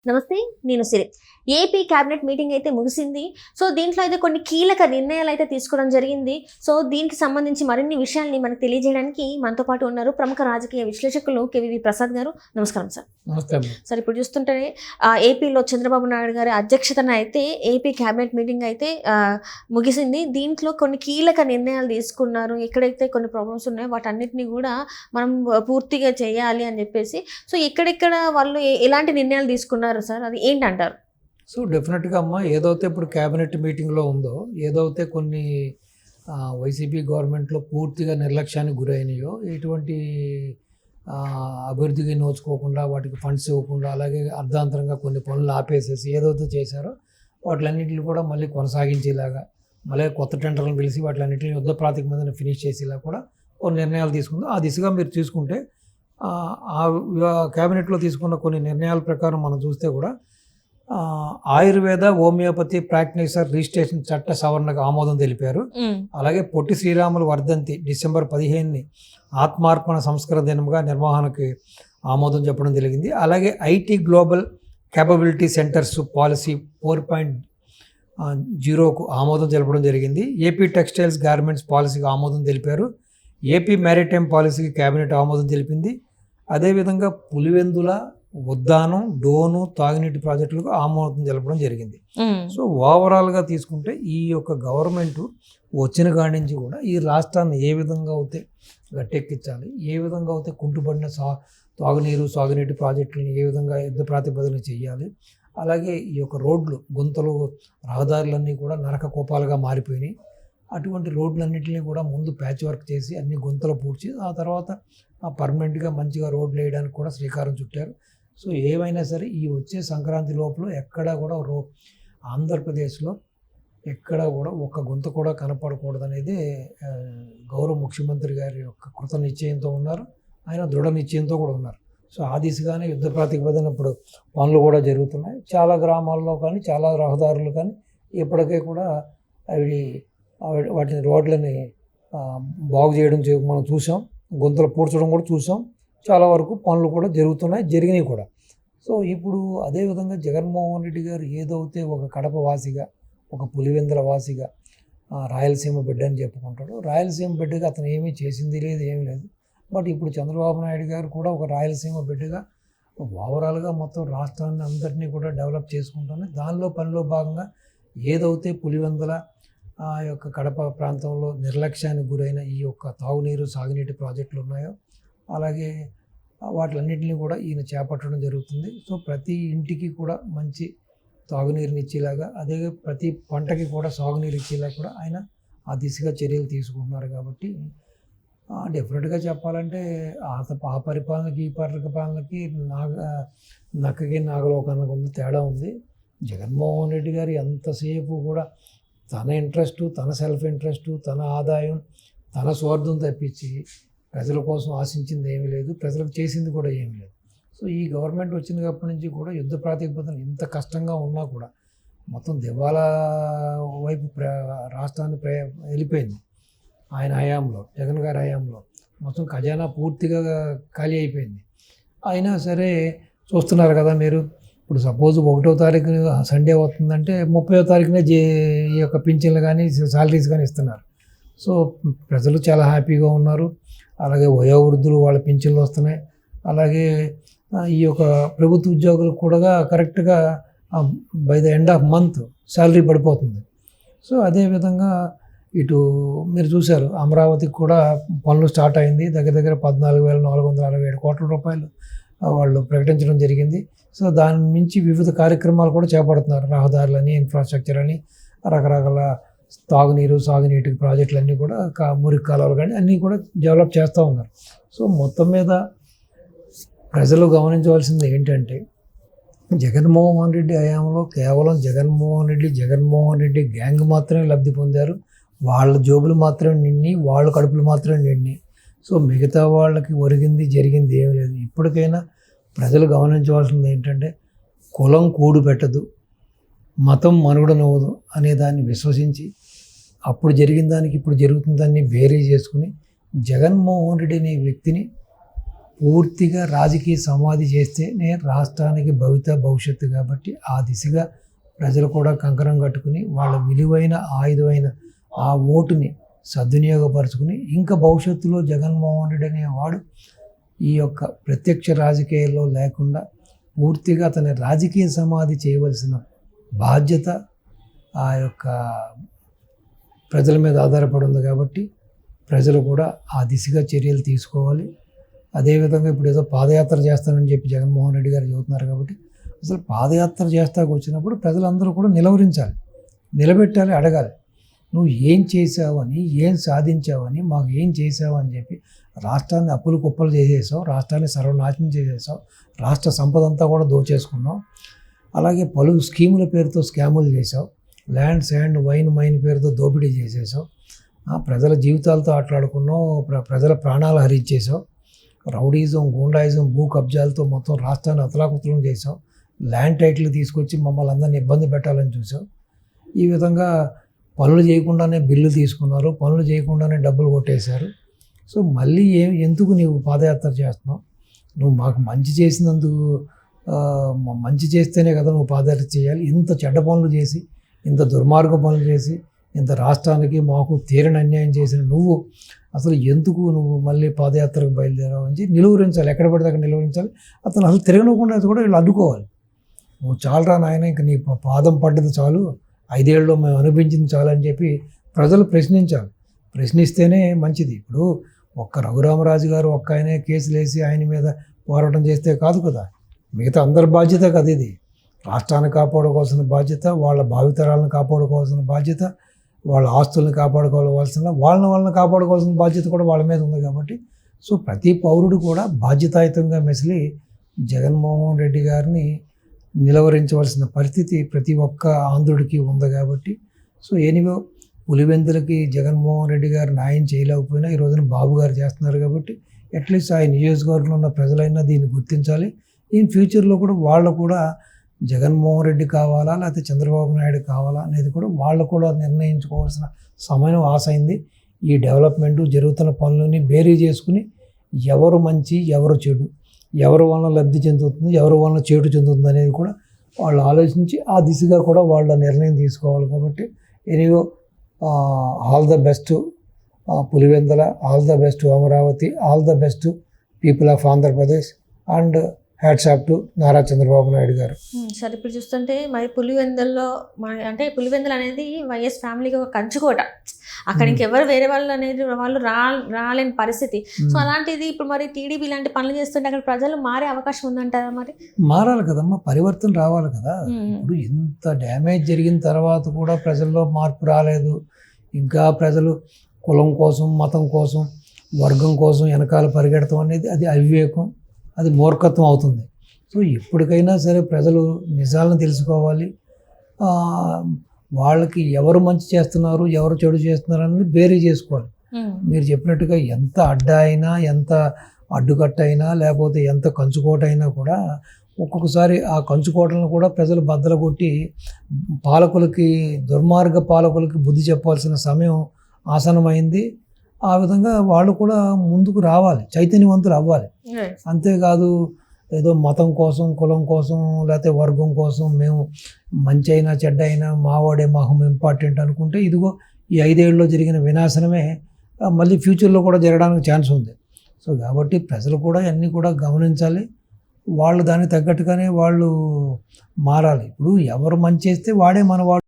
నమస్తే. నేను సిరి. AP cabinet meeting అయితే ముగిసింది. సో, దీంట్లో అయితే కొన్ని కీలక నిర్ణయాలు అయితే తీసుకోవడం జరిగింది. సో, దీనికి సంబంధించి మరిన్ని విషయాల్ని మనకు తెలియజేయడానికి మనతో పాటు ఉన్నారు ప్రముఖ రాజకీయ విశ్లేషకులు కేవీవి ప్రసాద్ గారు. నమస్కారం సార్. నమస్తే. సార్, ఇప్పుడు చూస్తుంటే ఏపీలో చంద్రబాబు నాయుడు గారి అధ్యక్షతన అయితే ఏపీ క్యాబినెట్ మీటింగ్ అయితే ముగిసింది. దీంట్లో కొన్ని కీలక నిర్ణయాలు తీసుకున్నారు. ఎక్కడైతే కొన్ని ప్రాబ్లమ్స్ ఉన్నాయో వాటన్నిటిని కూడా మనం పూర్తిగా చేయాలి అని చెప్పేసి. సో, ఎక్కడెక్కడ వాళ్ళు ఎలాంటి నిర్ణయాలు తీసుకున్నారు సార్, అది ఏంటంటారు? సో డెఫినెట్గా అమ్మ, ఏదైతే ఇప్పుడు క్యాబినెట్ మీటింగ్లో ఉందో, ఏదైతే కొన్ని వైసీపీ గవర్నమెంట్లో పూర్తిగా నిర్లక్ష్యానికి గురైనాయో, ఎటువంటి అభివృద్ధికి నోచుకోకుండా, వాటికి ఫండ్స్ ఇవ్వకుండా, అలాగే అర్ధాంతరంగా కొన్ని పనులు ఆపేసేసి ఏదైతే చేశారో వాటిలన్నింటిని కూడా మళ్ళీ కొనసాగించేలాగా, మళ్ళీ కొత్త టెండర్లను పిలిచి వాటిలన్నింటినీ యుద్ధ ప్రాతిపదికన ఫినిష్ చేసేలా కూడా కొన్ని నిర్ణయాలు తీసుకుందో. ఆ దిశగా మీరు చూసుకుంటే క్యాబినెట్లో తీసుకున్న కొన్ని నిర్ణయాల ప్రకారం మనం చూస్తే కూడా ఆయుర్వేద హోమియోపతి ప్రాక్టీసర్ రిజిస్ట్రేషన్ చట్ట సవరణకు ఆమోదం తెలిపారు. అలాగే పొట్టి శ్రీరాములు వర్ధంతి డిసెంబర్ 15ని ఆత్మార్పణ సంస్కరణ దినంగా నిర్వహణకి ఆమోదం చెప్పడం జరిగింది. అలాగే IT global capability centers policy 4.0కు ఆమోదం తెలపడం జరిగింది. ఏపీ టెక్స్టైల్స్ గార్మెంట్స్ పాలసీకి ఆమోదం తెలిపారు. ఏపీ మ్యారిటైమ్ పాలసీకి కేబినెట్ ఆమోదం తెలిపింది. అదేవిధంగా పులివెందుల, ఉద్దానం, డోను తాగునీటి ప్రాజెక్టులకు ఆమోదం తెలపడం జరిగింది. సో ఓవరాల్గా తీసుకుంటే ఈ యొక్క గవర్నమెంట్ వచ్చిన కాడి నుంచి కూడా ఈ రాష్ట్రాన్ని ఏ విధంగా అయితే గట్టెక్కించాలి, ఏ విధంగా అయితే కుంటుపడిన తాగునీరు, సాగునీటి ప్రాజెక్టులను ఏ విధంగా యుద్ధ ప్రాతిపదికన చేయాలి, అలాగే ఈ యొక్క రోడ్లు, గుంతలు, రహదారులన్నీ కూడా నరక కోపాలుగా మారిపోయినాయి. అటువంటి రోడ్లన్నింటినీ కూడా ముందు ప్యాచ్ వర్క్ చేసి అన్ని గుంతలు పూడ్చి ఆ తర్వాత పర్మనెంట్గా మంచిగా రోడ్లు వేయడానికి కూడా శ్రీకారం చుట్టారు. సో ఏమైనా సరే ఈ వచ్చే సంక్రాంతి లోపల ఎక్కడా కూడా ఆంధ్రప్రదేశ్లో ఎక్కడా కూడా ఒక్క గుంత కూడా కనపడకూడదు అనేది గౌరవ ముఖ్యమంత్రి గారి యొక్క కృత నిశ్చయంతో ఉన్నారు. ఆయన దృఢ నిశ్చయంతో కూడా ఉన్నారు. సో ఆ దిశగానే యుద్ధ ప్రాతిపదికన ఇప్పుడు పనులు కూడా జరుగుతున్నాయి. చాలా గ్రామాల్లో కానీ, చాలా రహదారులు కానీ ఇప్పటికే కూడా వాటిని రోడ్లని బాగు చేయడం మనం చూసాం, గుంతలు పూడ్చడం కూడా చూసాం. చాలా వరకు పనులు కూడా జరిగినాయి కూడా. సో ఇప్పుడు అదేవిధంగా జగన్మోహన్ రెడ్డి గారు ఏదైతే ఒక కడప వాసిగా, ఒక పులివెందుల వాసిగా రాయలసీమ బిడ్డ అని చెప్పుకుంటాడు. రాయలసీమ బిడ్డగా అతను ఏమీ చేసింది లేదు, ఏమీ లేదు. బట్ ఇప్పుడు చంద్రబాబు నాయుడు గారు కూడా ఒక రాయలసీమ బిడ్డగా ఓవరాల్గా మొత్తం రాష్ట్రాన్ని అందరినీ కూడా డెవలప్ చేసుకుంటాను. పనిలో భాగంగా ఏదైతే పులివెందుల ఆ యొక్క కడప ప్రాంతంలో నిర్లక్ష్యానికి గురైన ఈ యొక్క తాగునీరు, సాగునీటి ప్రాజెక్టులు ఉన్నాయో, అలాగే వాటిలన్నింటినీ కూడా ఈయన చేపట్టడం జరుగుతుంది. సో ప్రతి ఇంటికి కూడా మంచి తాగునీరుని ఇచ్చేలాగా, అదే ప్రతి పంటకి కూడా సాగునీరు ఇచ్చేలా కూడా ఆయన ఆ దిశగా చర్యలు తీసుకుంటున్నారు. కాబట్టి డెఫినెట్గా చెప్పాలంటే ఆ పరిపాలనకి, ఈ పరిపాలనకి నక్కకి నాగలోకానికి ఉంది తేడా ఉంది. జగన్మోహన్ రెడ్డి గారు ఎంతసేపు కూడా తన ఇంట్రెస్టు, తన సెల్ఫ్ ఇంట్రెస్టు, తన ఆదాయం, తన స్వార్థం తప్పించి ప్రజల కోసం ఆశించింది ఏమీ లేదు, ప్రజలకు చేసింది కూడా ఏమీ లేదు. సో ఈ గవర్నమెంట్ వచ్చినప్పటి నుంచి కూడా యుద్ధ ప్రాతిపదికన ఇంత కష్టంగా ఉన్నా కూడా మొత్తం దివాలా వైపు రాష్ట్రాన్ని వెళ్ళిపోయింది. ఆయన హయాంలో, జగన్ గారి హయాంలో మొత్తం ఖజానా పూర్తిగా ఖాళీ అయిపోయింది. అయినా సరే చూస్తున్నారు కదా మీరు. ఇప్పుడు సపోజ్ 1వ తారీఖు సండే అవుతుందంటే 30వ తారీఖునే ఈ యొక్క పింఛన్లు కానీ, శాలరీస్ కానీ ఇస్తున్నారు. సో ప్రజలు చాలా హ్యాపీగా ఉన్నారు. అలాగే వయోవృద్ధులు వాళ్ళ పింఛన్లు వస్తున్నాయి. అలాగే ఈ యొక్క ప్రభుత్వ ఉద్యోగులకు కూడా కరెక్ట్గా by the end of month salary పడిపోతుంది. సో అదేవిధంగా ఇటు మీరు చూశారు, అమరావతికి కూడా పనులు స్టార్ట్ అయింది. దగ్గర 14,467 కోట్ల రూపాయలు వాళ్ళు ప్రకటించడం జరిగింది. సో దాని నుంచి వివిధ కార్యక్రమాలు కూడా చేపడుతున్నారు. రహదారులని, ఇన్ఫ్రాస్ట్రక్చర్ అని, రకరకాల తాగునీరు, సాగునీటి ప్రాజెక్టులన్నీ కూడా, మురికి కాలువలు కానీ అన్నీ కూడా డెవలప్ చేస్తూ ఉన్నారు. సో మొత్తం మీద ప్రజలు గమనించవలసింది ఏంటంటే, జగన్మోహన్ రెడ్డి హయాంలో కేవలం జగన్మోహన్ రెడ్డి గ్యాంగ్ మాత్రమే లబ్ధి పొందారు. వాళ్ళ జోబులు మాత్రమే నిండి, వాళ్ళ కడుపులు మాత్రమే నిండి. సో మిగతా వాళ్ళకి జరిగింది ఏమీ లేదు. ఇప్పటికైనా ప్రజలు గమనించవలసింది ఏంటంటే, కులం కూడు పెట్టదు, మతం మనుగడనవ్వదు అనే దాన్ని విశ్వసించి అప్పుడు జరిగిన దానికి ఇప్పుడు జరుగుతుందాన్ని బేరీ చేసుకుని జగన్మోహన్ రెడ్డి అనే వ్యక్తిని పూర్తిగా రాజకీయ సమాధి చేస్తేనే రాష్ట్రానికి భవిష్యత్తు కాబట్టి ఆ దిశగా ప్రజలు కూడా కంకణం కట్టుకుని వాళ్ళ విలువైన ఆయుధమైన ఆ ఓటుని సద్వినియోగపరుచుకుని ఇంకా భవిష్యత్తులో జగన్మోహన్ రెడ్డి అనేవాడు ఈ యొక్క ప్రత్యక్ష రాజకీయాల్లో లేకుండా పూర్తిగా అతని రాజకీయ సమాధి చేయవలసిన బాధ్యత ఆ యొక్క ప్రజల మీద ఆధారపడి ఉంది కాబట్టి ప్రజలు కూడా ఆ దిశగా చర్యలు తీసుకోవాలి. అదేవిధంగా ఇప్పుడు ఏదో పాదయాత్ర చేస్తానని చెప్పి జగన్మోహన్ రెడ్డి గారు చెబుతున్నారు కాబట్టి అసలు పాదయాత్ర చేస్తాకు వచ్చినప్పుడు ప్రజలందరూ కూడా నిలవరించాలి, నిలబెట్టాలి, అడగాలి. నువ్వు ఏం చేసావని, ఏం సాధించావని, మాకు ఏం చేసావని చెప్పి రాష్ట్రాన్ని అప్పులు కుప్పలు చేసేసావు, రాష్ట్రాన్ని సర్వనాశనం చేసేసావు, రాష్ట్ర సంపద అంతా కూడా దోచేసుకున్నావు. అలాగే పలు స్కీముల పేరుతో స్కాములు చేసావు, ల్యాండ్ శాండ్ వైన్ మైన్ పేరుతో దోపిడీ చేసేసావు, ప్రజల జీవితాలతో ఆటలాడుకున్నావు, ప్రజల ప్రాణాలు హరించేసావు, రౌడీజం గూండాయిజం భూ కబ్జాలతో మొత్తం రాష్ట్రాన్ని అతలాకుతలం చేసావు, ల్యాండ్ టైటిల్ తీసుకొచ్చి మమ్మల్ని అందరినీ ఇబ్బంది పెట్టాలని చూసావు. ఈ విధంగా పనులు చేయకుండానే బిల్లు తీసుకున్నారు, పనులు చేయకుండానే డబ్బులు కొట్టేశారు. సో మళ్ళీ ఎందుకు నీవు పాదయాత్ర చేస్తున్నావు? నువ్వు మాకు మంచి చేసినందుకు మంచి చేస్తేనే కదా నువ్వు పాదయాత్ర చేయాలి. ఇంత చెడ్డ పనులు చేసి, ఇంత దుర్మార్గ పనులు చేసి, ఇంత రాష్ట్రానికి మాకు తీరని అన్యాయం చేసిన నువ్వు అసలు ఎందుకు నువ్వు మళ్ళీ పాదయాత్రకు బయలుదేరావు అని నిలువరించాలి. ఎక్కడ పడితే అక్కడ నిలువరించాలి. అతను అసలు తిరగనకుండా కూడా వీళ్ళు అడ్డుకోవాలి. నువ్వు చాలరా నాయన, ఇంక నీ పాదం పడ్డది చాలు, 5 ఏళ్ళలో మేము అనిపించింది చాలు అని చెప్పి ప్రజలు ప్రశ్నించాలి. ప్రశ్నిస్తేనే మంచిది. ఇప్పుడు ఒక్క రఘురామరాజు గారు ఒక్క ఆయనే కేసులు వేసి ఆయన మీద పోరాటం చేస్తే కాదు కదా, మిగతా అందరి బాధ్యత కదా ఇది. రాష్ట్రాన్ని కాపాడుకోవాల్సిన బాధ్యత, వాళ్ళ భావితరాలను కాపాడుకోవాల్సిన బాధ్యత, వాళ్ళ ఆస్తులను కాపాడుకోవాల్సిన వాళ్ళని కాపాడుకోవాల్సిన బాధ్యత కూడా వాళ్ళ మీద ఉంది కాబట్టి సో ప్రతి పౌరుడు కూడా బాధ్యతాయుతంగా మెసిలి జగన్మోహన్ రెడ్డి గారిని నిలవరించవలసిన పరిస్థితి ప్రతి ఒక్క ఆంధ్రుడికి ఉంది కాబట్టి సో ఎనివో పులివెందులకి జగన్మోహన్ రెడ్డి గారు న్యాయం చేయలేకపోయినా ఈ రోజున బాబు గారు చేస్తున్నారు కాబట్టి అట్లీస్ట్ ఆ నియోజకవర్గంలో ఉన్న ప్రజలైనా దీన్ని గుర్తించాలి. ఇన్ ఫ్యూచర్లో కూడా వాళ్ళు కూడా జగన్మోహన్ రెడ్డి కావాలా లేకపోతే చంద్రబాబు నాయుడు కావాలా అనేది కూడా వాళ్ళు కూడా నిర్ణయించుకోవాల్సిన సమయం ఆసైంది. ఈ డెవలప్మెంట్ జరుగుతున్న పనులని బేరీ చేసుకుని ఎవరు మంచి ఎవరు చెడు, ఎవరి వలన లబ్ధి చెందుతుంది ఎవరి వలన చేటు చెందుతుంది అనేది కూడా వాళ్ళు ఆలోచించి ఆ దిశగా కూడా వాళ్ళ నిర్ణయం తీసుకోవాలి. కాబట్టి ఎనీవో all the best Pulivendula, all the best Amaravati, all the best people of Andhra Pradesh and hats off to Nara Chandrababu Naidu గారు. సరే, ఇప్పుడు చూస్తుంటే మరి పులివెందుల్లో అంటే పులివెందులు అనేది వైఎస్ ఫ్యామిలీకి ఒక కంచుకోట. అక్కడ ఇంకెవరు వేరే వాళ్ళు అనేది వాళ్ళు రాలేని పరిస్థితి. సో అలాంటిది ఇప్పుడు మరి టీడీపీ ఇలాంటి పనులు చేస్తుంటే అక్కడ ప్రజలు మారే అవకాశం ఉందంటారా? మరి మారాలి కదమ్మా, పరివర్తన రావాలి కదా. ఇప్పుడు ఇంత డ్యామేజ్ జరిగిన తర్వాత కూడా ప్రజల్లో మార్పు రాలేదు. ఇంకా ప్రజలు కులం కోసం, మతం కోసం, వర్గం కోసం వెనకాల పరిగెడతాం అనేది అది అవివేకం, అది మూర్ఖత్వం అవుతుంది. సో ఎప్పటికైనా సరే ప్రజలు నిజాలను తెలుసుకోవాలి. వాళ్ళకి ఎవరు మంచి చేస్తున్నారు ఎవరు చెడు చేస్తున్నారు అనేది బేరీ చేసుకోవాలి. మీరు చెప్పినట్టుగా ఎంత అడ్డా అయినా, ఎంత అడ్డుకట్ట అయినా, లేకపోతే ఎంత కంచుకోట అయినా కూడా ఒక్కొక్కసారి ఆ కంచుకోటలను కూడా ప్రజలు బద్దలు కొట్టి పాలకులకి, దుర్మార్గ పాలకులకి బుద్ధి చెప్పాల్సిన సమయం ఆసనమైంది. ఆ విధంగా వాళ్ళు కూడా ముందుకు రావాలి, చైతన్యవంతులు అవ్వాలి. అంతేకాదు ఏదో మతం కోసం, కులం కోసం, లేకపోతే వర్గం కోసం మేము మంచి అయినా చెడ్డ అయినా మావాడే మాకు ఇంపార్టెంట్ అనుకుంటే ఇదిగో ఈ 5 ఏళ్ళలో జరిగిన వినాశనమే మళ్ళీ ఫ్యూచర్లో కూడా జరగడానికి ఛాన్స్ ఉంది. సో కాబట్టి ప్రజలు కూడా అన్నీ కూడా గమనించాలి. వాళ్ళు దానికి తగ్గట్టుగానే వాళ్ళు మారాలి. ఇప్పుడు ఎవరు మంచి చేస్తే వాడే మనవాడు